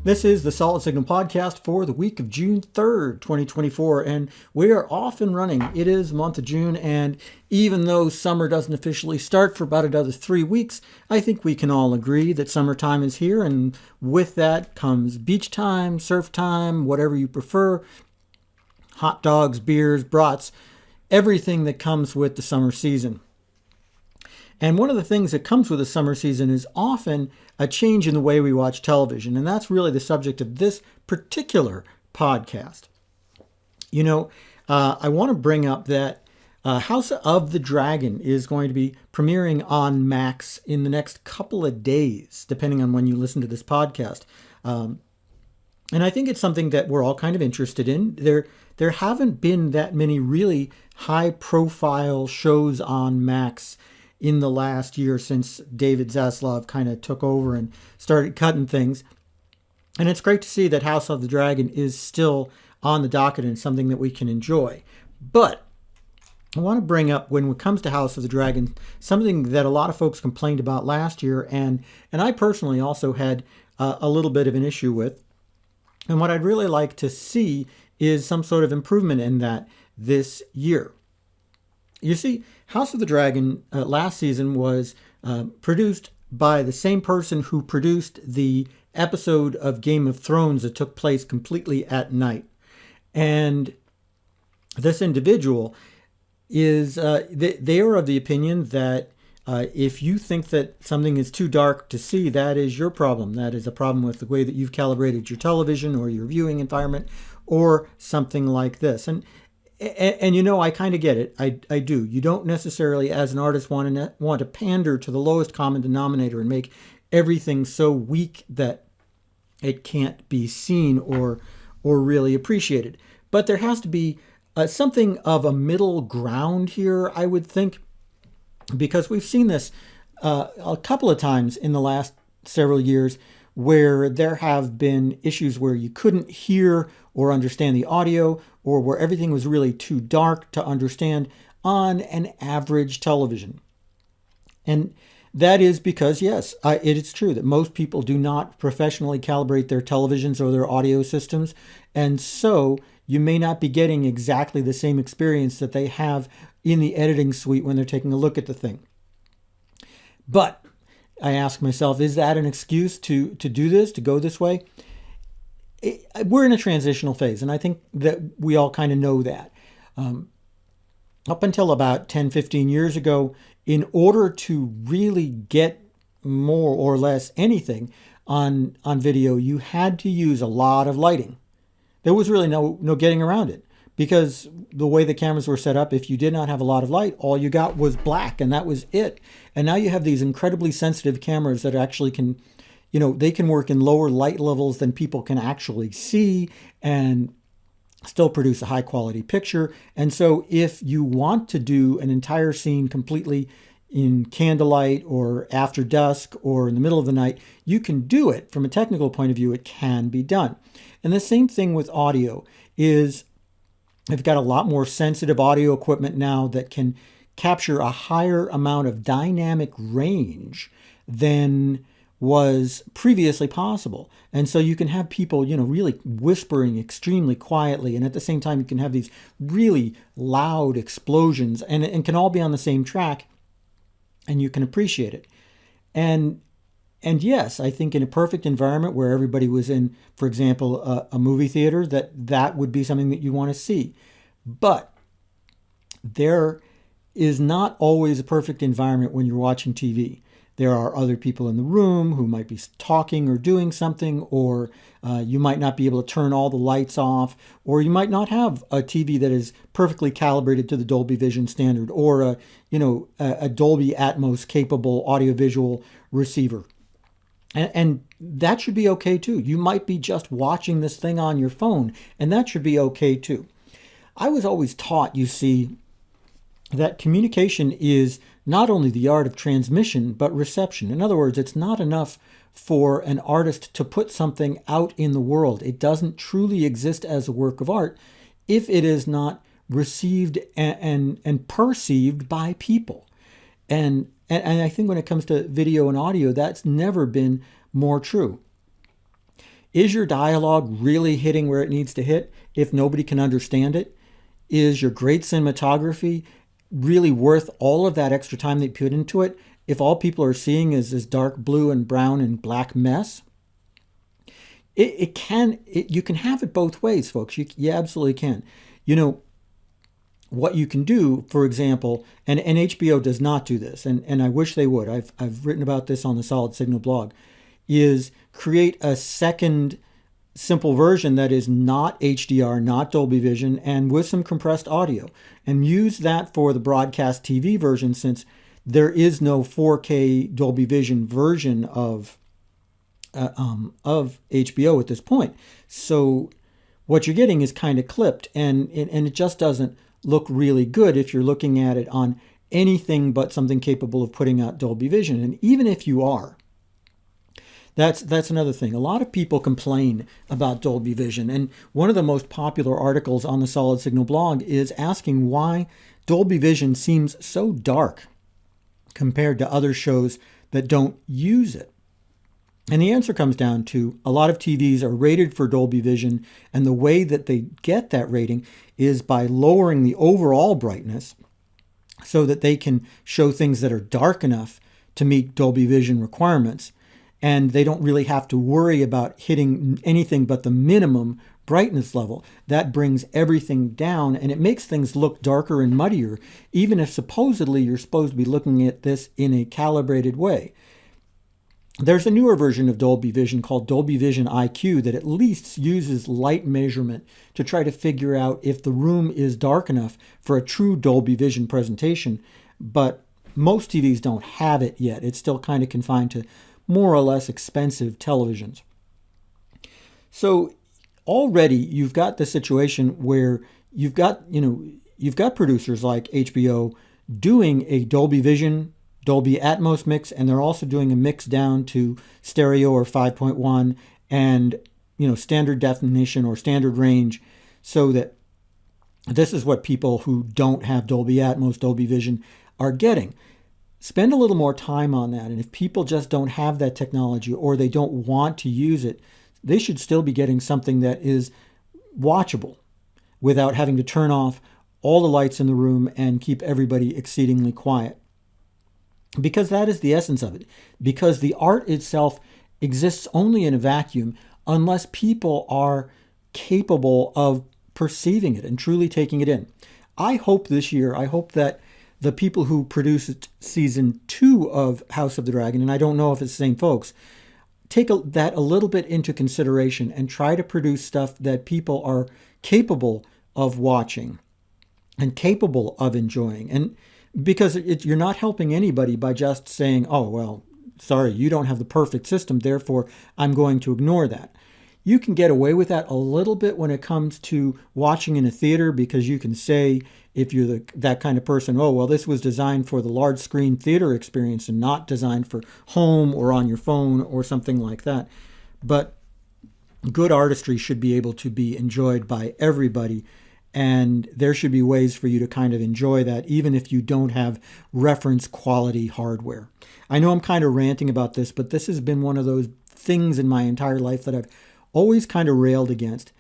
This is the Solid Signal podcast for the week of June 3rd, 2024, and we are off and running. It is the month of June, and even though summer doesn't officially start for about another 3 weeks, I think we can all agree that summertime is here, and with that comes beach time, surf time, whatever you prefer, hot dogs, beers, brats, everything that comes with the summer season. And one of the things that comes with the summer season is often a change in the way we watch television. And that's really the subject of this particular podcast. You know, I want to bring up that House of the Dragon is going to be premiering on Max in the next couple of days, depending on when you listen to this podcast. And I think it's something that we're all kind of interested in. There haven't been that many really high-profile shows on Max in the last year since David Zaslav kind of took over and started cutting things. And it's great to see that House of the Dragon is still on the docket and something that we can enjoy. But I want to bring up, when it comes to House of the Dragon, something that a lot of folks complained about last year, and I personally also had a little bit of an issue with. And what I'd really like to see is some sort of improvement in that this year. You see, House of the Dragon last season was produced by the same person who produced the episode of Game of Thrones that took place completely at night. And this individual is, they are of the opinion that if you think that something is too dark to see, that is your problem. That is a problem with the way that you've calibrated your television or your viewing environment or something like this. And you know, I kind of get it. I do. You don't necessarily, as an artist, want to pander to the lowest common denominator and make everything so weak that it can't be seen or really appreciated. But there has to be something of a middle ground here, I would think, because we've seen this a couple of times in the last several years, where there have been issues where you couldn't hear or understand the audio, or where everything was really too dark to understand on an average television. And that is because, yes, it is true that most people do not professionally calibrate their televisions or their audio systems, and so you may not be getting exactly the same experience that they have in the editing suite when they're taking a look at the thing. But I ask myself, is that an excuse to do this, to go this way? We're in a transitional phase, and I think that we all kind of know that. Up until about 10, 15 years ago, in order to really get more or less anything on video, you had to use a lot of lighting. There was really no getting around it, because the way the cameras were set up, if you did not have a lot of light, all you got was black, and that was it. And now you have these incredibly sensitive cameras that actually can, you know, they can work in lower light levels than people can actually see and still produce a high quality picture. And so if you want to do an entire scene completely in candlelight or after dusk or in the middle of the night, you can do it. From a technical point of view, it can be done. And the same thing with audio is, they've got a lot more sensitive audio equipment now that can capture a higher amount of dynamic range than was previously possible. And so you can have people, you know, really whispering extremely quietly, and at the same time you can have these really loud explosions, and can all be on the same track, and you can appreciate it. And yes, I think in a perfect environment where everybody was in, for example, a movie theater, that would be something that you want to see. But there is not always a perfect environment when you're watching TV. There are other people in the room who might be talking or doing something, or you might not be able to turn all the lights off, or you might not have a TV that is perfectly calibrated to the Dolby Vision standard, or a Dolby Atmos capable audiovisual receiver. And that should be okay too. You might be just watching this thing on your phone, and that should be okay too. I was always taught, you see, that communication is not only the art of transmission, but reception. In other words, it's not enough for an artist to put something out in the world. It doesn't truly exist as a work of art if it is not received and perceived by people. And I think when it comes to video and audio, that's never been more true. Is your dialogue really hitting where it needs to hit if nobody can understand it? Is your great cinematography really worth all of that extra time that you put into it if all people are seeing is this dark blue and brown and black mess? You can have it both ways, folks. You absolutely can. What you can do, for example, and HBO does not do this, and I wish they would. I've written about this on the Solid Signal blog, is create a second simple version that is not HDR, not Dolby Vision, and with some compressed audio, and use that for the broadcast TV version, since there is no 4K Dolby Vision version of HBO at this point. So what you're getting is kind of clipped, and it just doesn't look really good if you're looking at it on anything but something capable of putting out Dolby Vision. And even if you are, that's another thing. A lot of people complain about Dolby Vision, and one of the most popular articles on the Solid Signal blog is asking why Dolby Vision seems so dark compared to other shows that don't use it. And the answer comes down to a lot of TVs are rated for Dolby Vision, and the way that they get that rating is by lowering the overall brightness so that they can show things that are dark enough to meet Dolby Vision requirements. And they don't really have to worry about hitting anything but the minimum brightness level. That brings everything down, and it makes things look darker and muddier, even if supposedly you're supposed to be looking at this in a calibrated way. There's a newer version of Dolby Vision called Dolby Vision IQ that at least uses light measurement to try to figure out if the room is dark enough for a true Dolby Vision presentation. But most TVs don't have it yet. It's still kind of confined to more or less expensive televisions. So already you've got the situation where you've got producers like HBO doing a Dolby Vision, Dolby Atmos mix, and they're also doing a mix down to stereo or 5.1 and standard definition or standard range, so that this is what people who don't have Dolby Atmos, Dolby Vision are getting. Spend a little more time on that, and if people just don't have that technology or they don't want to use it, they should still be getting something that is watchable without having to turn off all the lights in the room and keep everybody exceedingly quiet. Because that is the essence of it. Because the art itself exists only in a vacuum unless people are capable of perceiving it and truly taking it in. I hope that the people who produced season 2 of House of the Dragon, and I don't know if it's the same folks, take that a little bit into consideration and try to produce stuff that people are capable of watching and capable of enjoying. And because you're not helping anybody by just saying, oh, well, sorry, you don't have the perfect system, therefore I'm going to ignore that. You can get away with that a little bit when it comes to watching in a theater, because you can say, if you're that kind of person, oh, well, this was designed for the large screen theater experience and not designed for home or on your phone or something like that. But good artistry should be able to be enjoyed by everybody, and there should be ways for you to kind of enjoy that, even if you don't have reference quality hardware. I know I'm kind of ranting about this, but this has been one of those things in my entire life that I've always kind of railed against.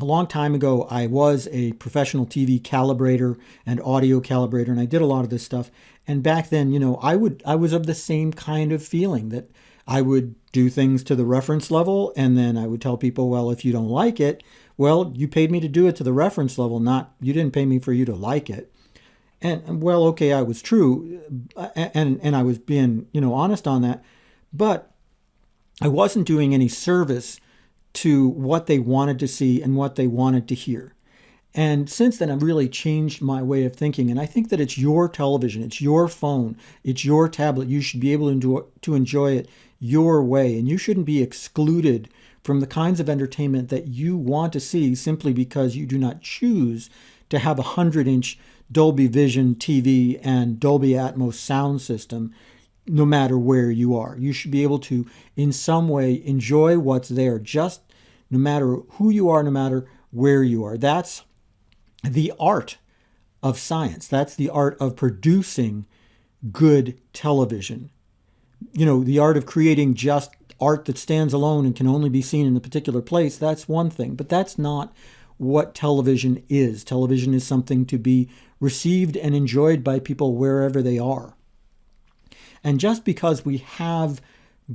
A long time ago, I was a professional TV calibrator and audio calibrator, and I did a lot of this stuff. And back then, I was of the same kind of feeling that I would do things to the reference level, and then I would tell people, well, if you don't like it, well, you paid me to do it to the reference level, you didn't pay me for you to like it. And well, okay, I was true, and I was being, honest on that, but I wasn't doing any service to what they wanted to see and what they wanted to hear. And since then, I've really changed my way of thinking. And I think that it's your television, it's your phone, it's your tablet. You should be able to enjoy it your way. And you shouldn't be excluded from the kinds of entertainment that you want to see simply because you do not choose to have a 100-inch Dolby Vision TV and Dolby Atmos sound system, no matter where you are. You should be able to, in some way, enjoy what's there, just no matter who you are, no matter where you are. That's the art of science. That's the art of producing good television. The art of creating just art that stands alone and can only be seen in a particular place, that's one thing. But that's not what television is. Television is something to be received and enjoyed by people wherever they are. And just because we have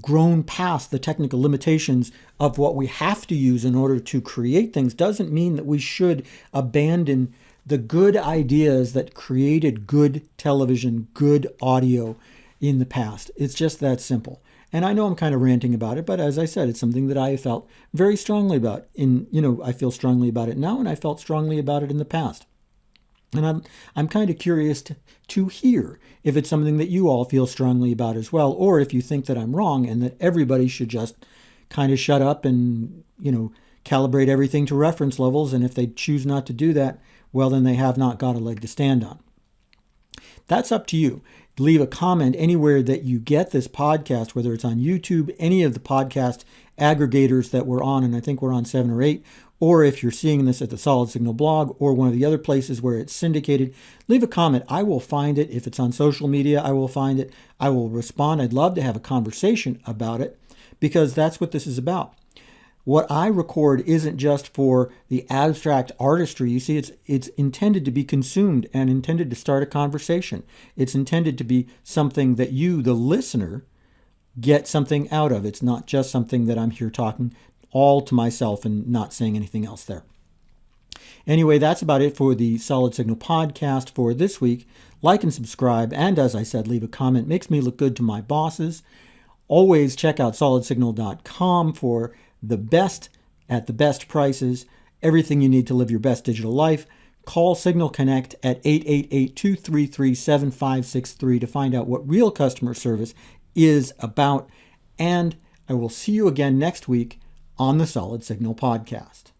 grown past the technical limitations of what we have to use in order to create things doesn't mean that we should abandon the good ideas that created good television, good audio in the past. It's just that simple. And I know I'm kind of ranting about it, but as I said, it's something that I felt very strongly about. I feel strongly about it now, and I felt strongly about it in the past. And I'm kind of curious to hear if it's something that you all feel strongly about as well, or if you think that I'm wrong and that everybody should just kind of shut up and, calibrate everything to reference levels. And if they choose not to do that, well, then they have not got a leg to stand on. That's up to you. Leave a comment anywhere that you get this podcast, whether it's on YouTube, any of the podcast aggregators that we're on, and I think we're on 7 or 8, or if you're seeing this at the Solid Signal blog or one of the other places where it's syndicated, leave a comment. I will find it. If it's on social media, I will find it. I will respond. I'd love to have a conversation about it because that's what this is about. What I record isn't just for the abstract artistry. You see, it's intended to be consumed and intended to start a conversation. It's intended to be something that you, the listener, get something out of. It's not just something that I'm here talking all to myself and not saying anything else there. Anyway, that's about it for the Solid Signal podcast for this week. Like and subscribe, and as I said, leave a comment. Makes me look good to my bosses. Always check out solidsignal.com for the best at the best prices, everything you need to live your best digital life. Call Signal Connect at 888-233-7563 to find out what real customer service is about. And I will see you again next week on the Solid Signal podcast.